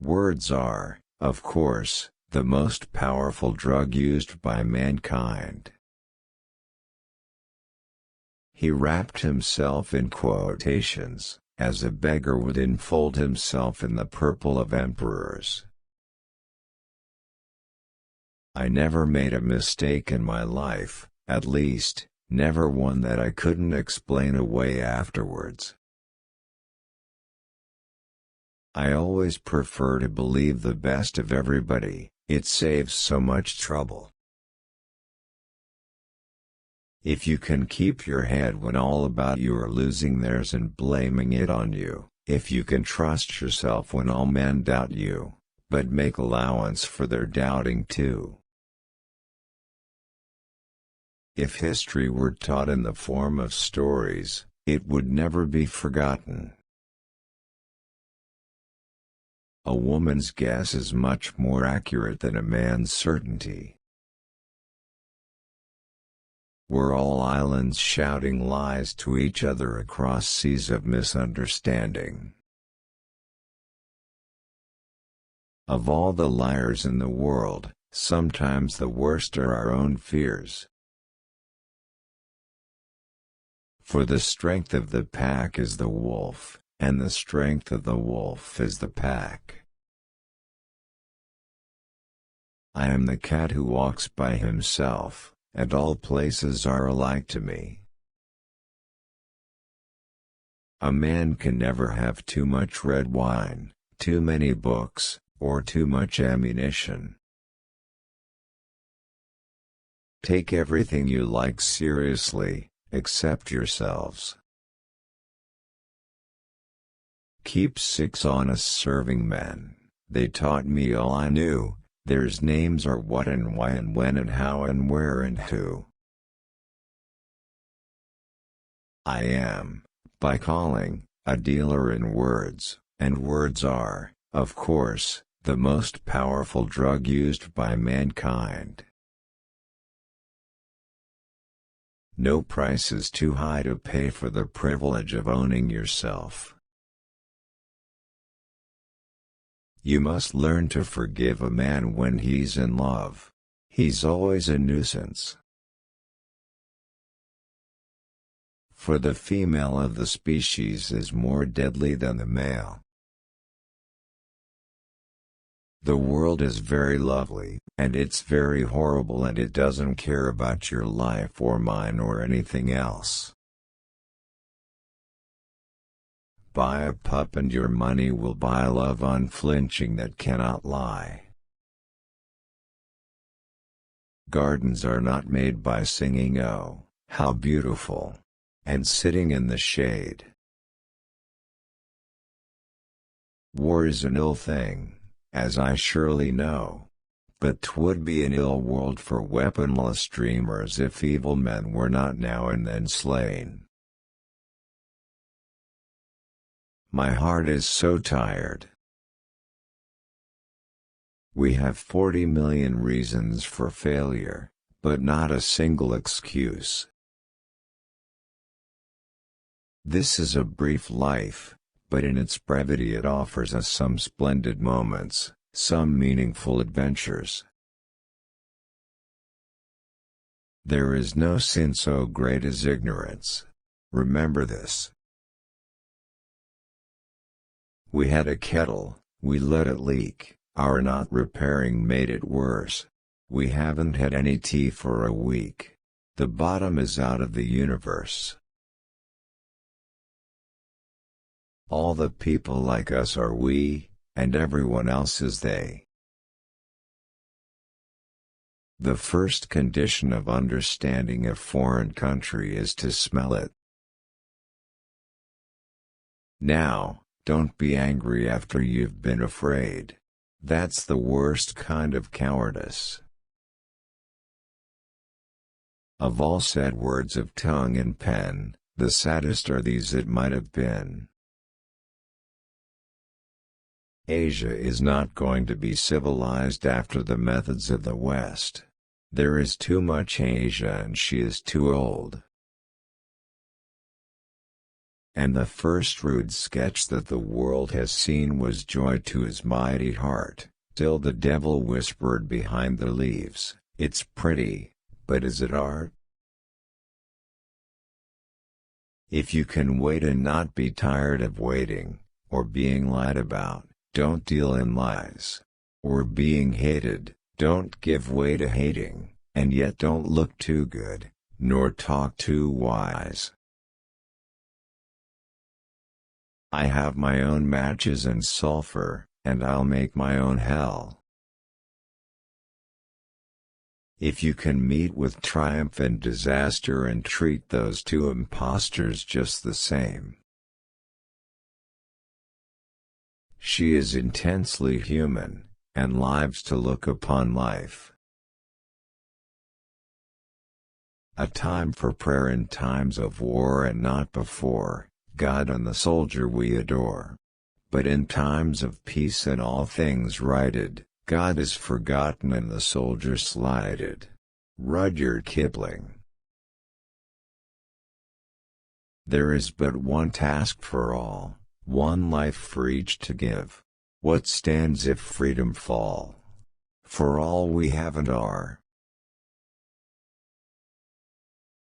Words are, of course, the most powerful drug used by mankind. He wrapped himself in quotations, as a beggar would enfold himself in the purple of emperors. I never made a mistake in my life, at least, never one that I couldn't explain away afterwards. I always prefer to believe the best of everybody, it saves so much trouble. If you can keep your head when all about you are losing theirs and blaming it on you, if you can trust yourself when all men doubt you, but make allowance for their doubting too. If history were taught in the form of stories, it would never be forgotten. A woman's guess is much more accurate than a man's certainty. We're all islands shouting lies to each other across seas of misunderstanding. Of all the liars in the world, sometimes the worst are our own fears. For the strength of the pack is the wolf, and the strength of the wolf is the pack. I am the cat who walks by himself, and all places are alike to me. A man can never have too much red wine, too many books, or too much ammunition. Take everything you like seriously, except yourselves. Keep 6 honest serving men, they taught me all I knew, theirs names are what and why and when and how and where and who. I am, by calling, a dealer in words, and words are, of course, the most powerful drug used by mankind. No price is too high to pay for the privilege of owning yourself. You must learn to forgive a man when he's in love. He's always a nuisance. For the female of the species is more deadly than the male. The world is very lovely, and it's very horrible, and it doesn't care about your life or mine or anything else. Buy a pup and your money will buy love unflinching that cannot lie. Gardens are not made by singing "Oh, how beautiful," and sitting in the shade. War is an ill thing, as I surely know. But 'twould be an ill world for weaponless dreamers if evil men were not now and then slain. My heart is so tired. We have 40 million reasons for failure, but not a single excuse. This is a brief life, but in its brevity it offers us some splendid moments, some meaningful adventures. There is no sin so great as ignorance. Remember this. We had a kettle, we let it leak, our not repairing made it worse. We haven't had any tea for a week. The bottom is out of the universe. All the people like us are we, and everyone else is they. The first condition of understanding a foreign country is to smell it. Now, don't be angry after you've been afraid. That's the worst kind of cowardice. Of all said words of tongue and pen, the saddest are these "it might have been." Asia is not going to be civilized after the methods of the West. There is too much Asia and she is too old. And the first rude sketch that the world has seen was joy to his mighty heart. Still the devil whispered behind the leaves, "It's pretty, but is it art?" If you can wait and not be tired of waiting, or being lied about, don't deal in lies. Or being hated, don't give way to hating, and yet don't look too good, nor talk too wise. I have my own matches and sulfur, and I'll make my own hell. If you can meet with triumph and disaster and treat those two impostors just the same. She is intensely human, and lives to look upon life. A time for prayer in times of war and not before, God and the soldier we adore. But in times of peace and all things righted, God is forgotten and the soldier slighted. Rudyard Kipling. There is but one task for all, one life for each to give. What stands if freedom fall? For all we have and are.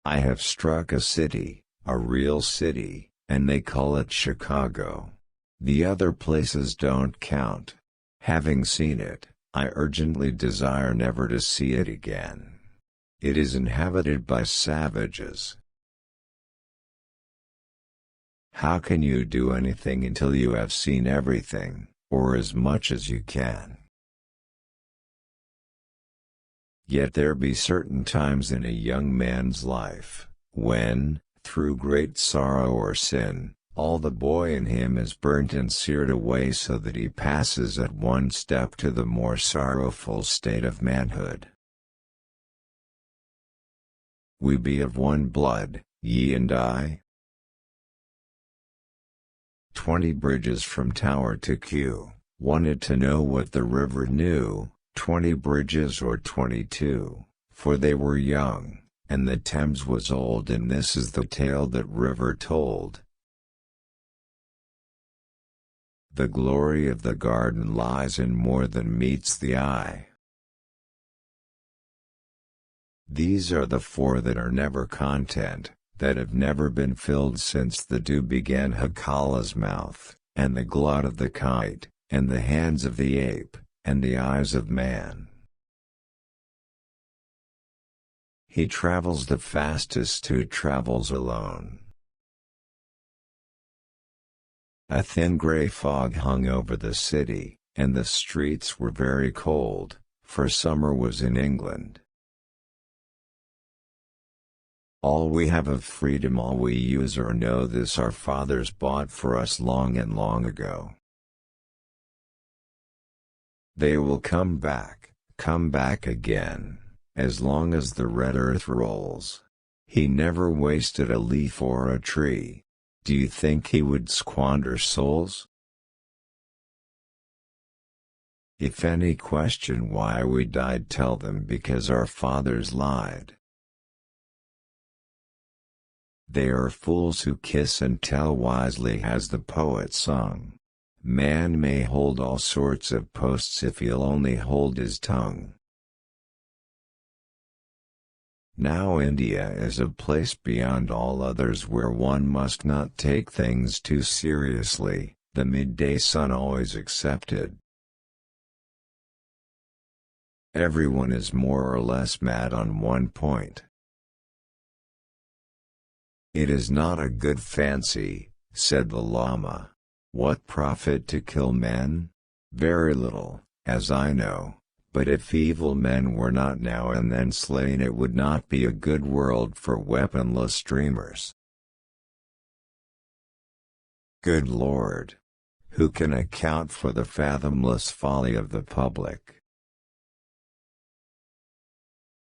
I have struck a city, a real city, and they call it Chicago. The other places don't count. Having seen it, I urgently desire never to see it again. It is inhabited by savages. How can you do anything until you have seen everything, or as much as you can? Yet there be certain times in a young man's life, when, through great sorrow or sin, all the boy in him is burnt and seared away so that he passes at one step to the more sorrowful state of manhood. We be of one blood, ye and I. 20 bridges from Tower to Kew, wanted to know what the river knew, 20 bridges or 22, for they were young, and the Thames was old, and this is the tale that river told. The glory of the garden lies in more than meets the eye. These are the 4 that are never content, that have never been filled since the dew began Hakala's mouth, and the glut of the kite, and the hands of the ape, and the eyes of man. He travels the fastest who travels alone. A thin gray fog hung over the city, and the streets were very cold, for summer was in England. All we have of freedom, all we use or know, this our fathers bought for us long and long ago. They will come back again, as long as the red earth rolls. He never wasted a leaf or a tree. Do you think he would squander souls? If any question why we died, tell them because our fathers lied. They are fools who kiss and tell wisely, has the poet sung. Man may hold all sorts of posts if he'll only hold his tongue. Now India is a place beyond all others where one must not take things too seriously, the midday sun always excepted. Everyone is more or less mad on one point. It is not a good fancy, said the Lama. What profit to kill men? Very little, as I know. But if evil men were not now and then slain, it would not be a good world for weaponless dreamers. Good Lord! Who can account for the fathomless folly of the public?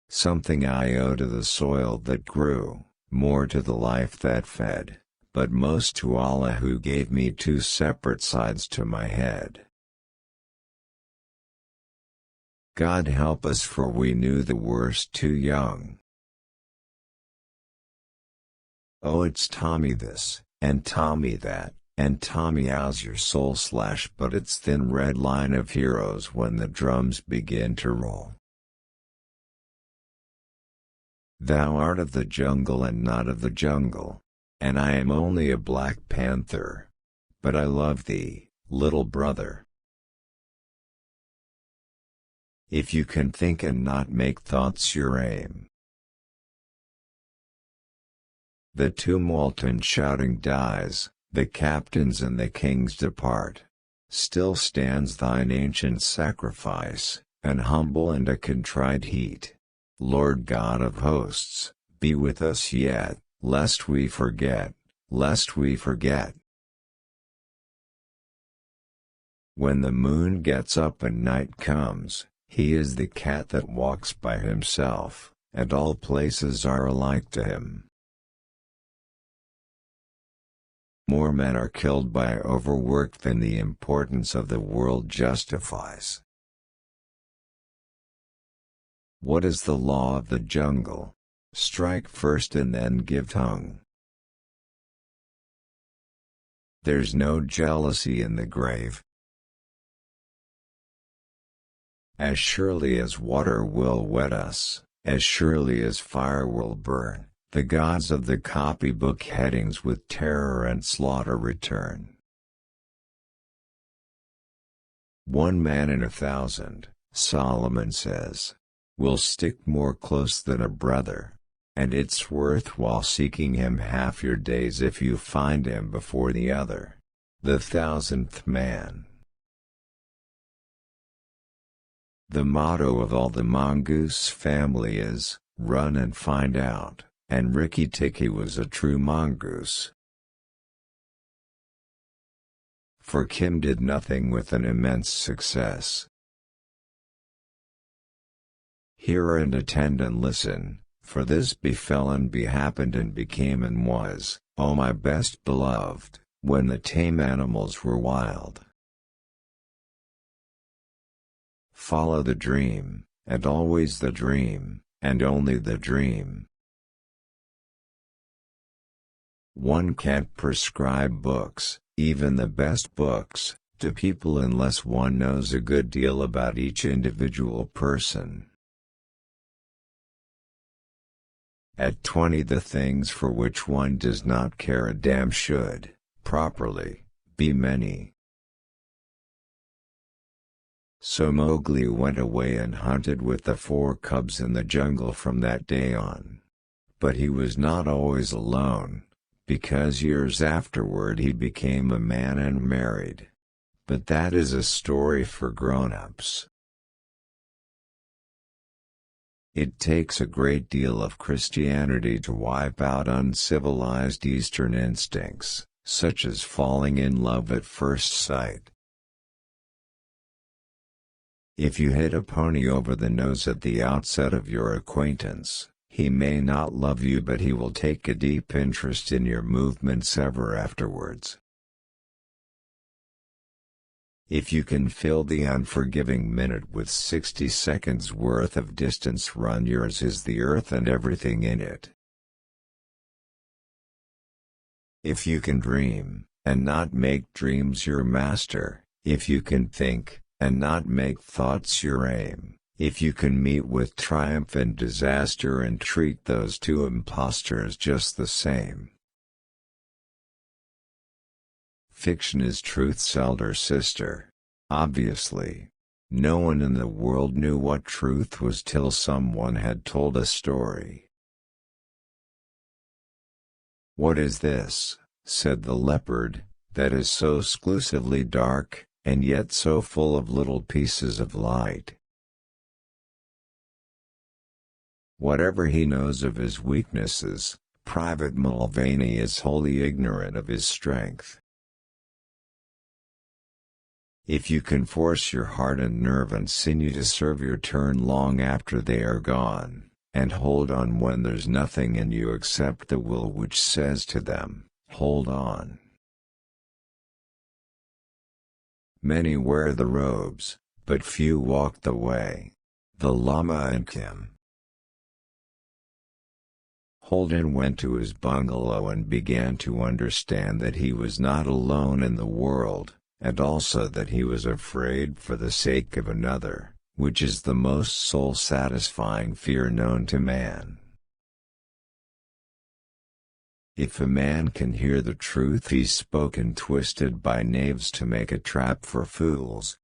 Something I owe to the soil that grew, more to the life that fed, but most to Allah who gave me 2 separate sides to my head. God help us, for we knew the worst too young. Oh, it's Tommy this, and Tommy that, and Tommy how's your soul / but its thin red line of heroes when the drums begin to roll. Thou art of the jungle and not of the jungle, and I am only a black panther, but I love thee, little brother. If you can think and not make thoughts your aim, the tumult and shouting dies, the captains and the kings depart. Still stands thine ancient sacrifice, an humble and a contrite heat. Lord God of hosts, be with us yet, lest we forget, lest we forget. When the moon gets up and night comes, he is the cat that walks by himself, and all places are alike to him. More men are killed by overwork than the importance of the world justifies. What is the law of the jungle? Strike first and then give tongue. There's no jealousy in the grave. As surely as water will wet us, as surely as fire will burn, the gods of the copybook headings with terror and slaughter return. One man in 1,000, Solomon says, will stick more close than a brother, and it's worthwhile seeking him half your days if you find him before the other. The 1,000th man. The motto of all the mongoose family is, run and find out. And Rikki Tikki was a true mongoose. For Kim did nothing with an immense success. Hear and attend and listen, for this befell and behappened and became and was, O my best beloved, when the tame animals were wild. Follow the dream, and always the dream, and only the dream. One can't prescribe books, even the best books, to people unless one knows a good deal about each individual person. At 20 the things for which one does not care a damn should, properly, be many. So Mowgli went away and hunted with the 4 cubs in the jungle from that day on. But he was not always alone, because years afterward he became a man and married. But that is a story for grown-ups. It takes a great deal of Christianity to wipe out uncivilized Eastern instincts, such as falling in love at first sight. If you hit a pony over the nose at the outset of your acquaintance, he may not love you, but he will take a deep interest in your movements ever afterwards. If you can fill the unforgiving minute with 60 seconds worth of distance run, yours is the earth and everything in it. If you can dream, and not make dreams your master, if you can think, and not make thoughts your aim, if you can meet with triumph and disaster and treat those two impostors just the same. Fiction is truth's elder sister. Obviously, no one in the world knew what truth was till someone had told a story. "What is this," said the leopard, "that is so exclusively dark, and yet so full of little pieces of light?" Whatever he knows of his weaknesses, Private Mulvaney is wholly ignorant of his strength. If you can force your heart and nerve and sinew to serve your turn long after they are gone, and hold on when there's nothing in you except the will which says to them, hold on. Many wear the robes, but few walk the way. The Lama and Kim. Holden went to his bungalow and began to understand that he was not alone in the world, and also that he was afraid for the sake of another, which is the most soul-satisfying fear known to man. If a man can hear the truth he's spoken twisted by knaves to make a trap for fools.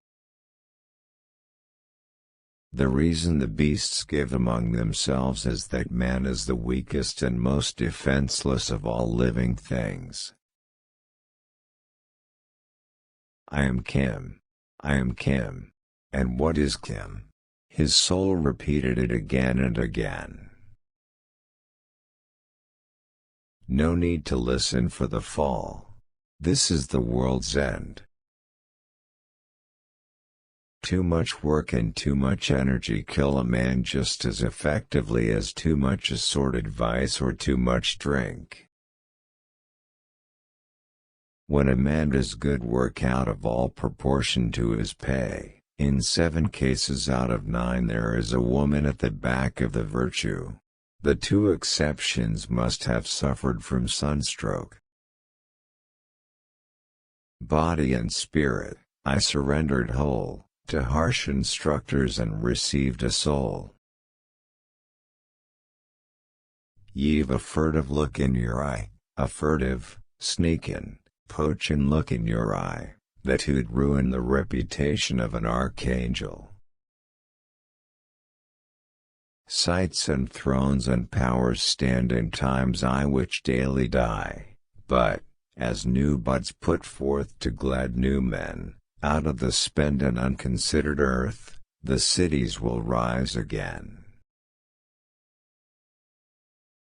The reason the beasts give among themselves is that man is the weakest and most defenseless of all living things. I am Kim. I am Kim. And what is Kim? His soul repeated it again and again. No need to listen for the fall. This is the world's end. Too much work and too much energy kill a man just as effectively as too much assorted vice or too much drink. When a man does good work out of all proportion to his pay, in 7 cases out of 9 there is a woman at the back of the virtue. The 2 exceptions must have suffered from sunstroke. Body and spirit, I surrendered whole to harsh instructors and received a soul. Ye've a furtive look in your eye, a furtive, sneakin', poachin' look in your eye, that who'd ruin the reputation of an archangel. Sights and thrones and powers stand in time's eye which daily die, but, as new buds put forth to glad new men, out of the spent and unconsidered earth, the cities will rise again.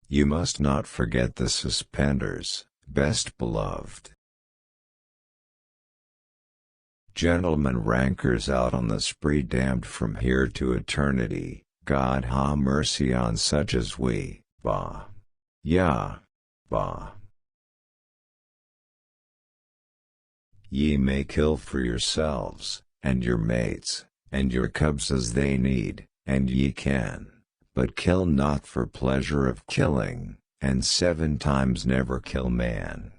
You must not forget the suspenders, best beloved. Gentlemen rankers out on the spree damned from here to eternity, God ha mercy on such as we, bah. Yah, bah. Ye may kill for yourselves, and your mates, and your cubs as they need, and ye can, but kill not for pleasure of killing, and 7 times never kill man.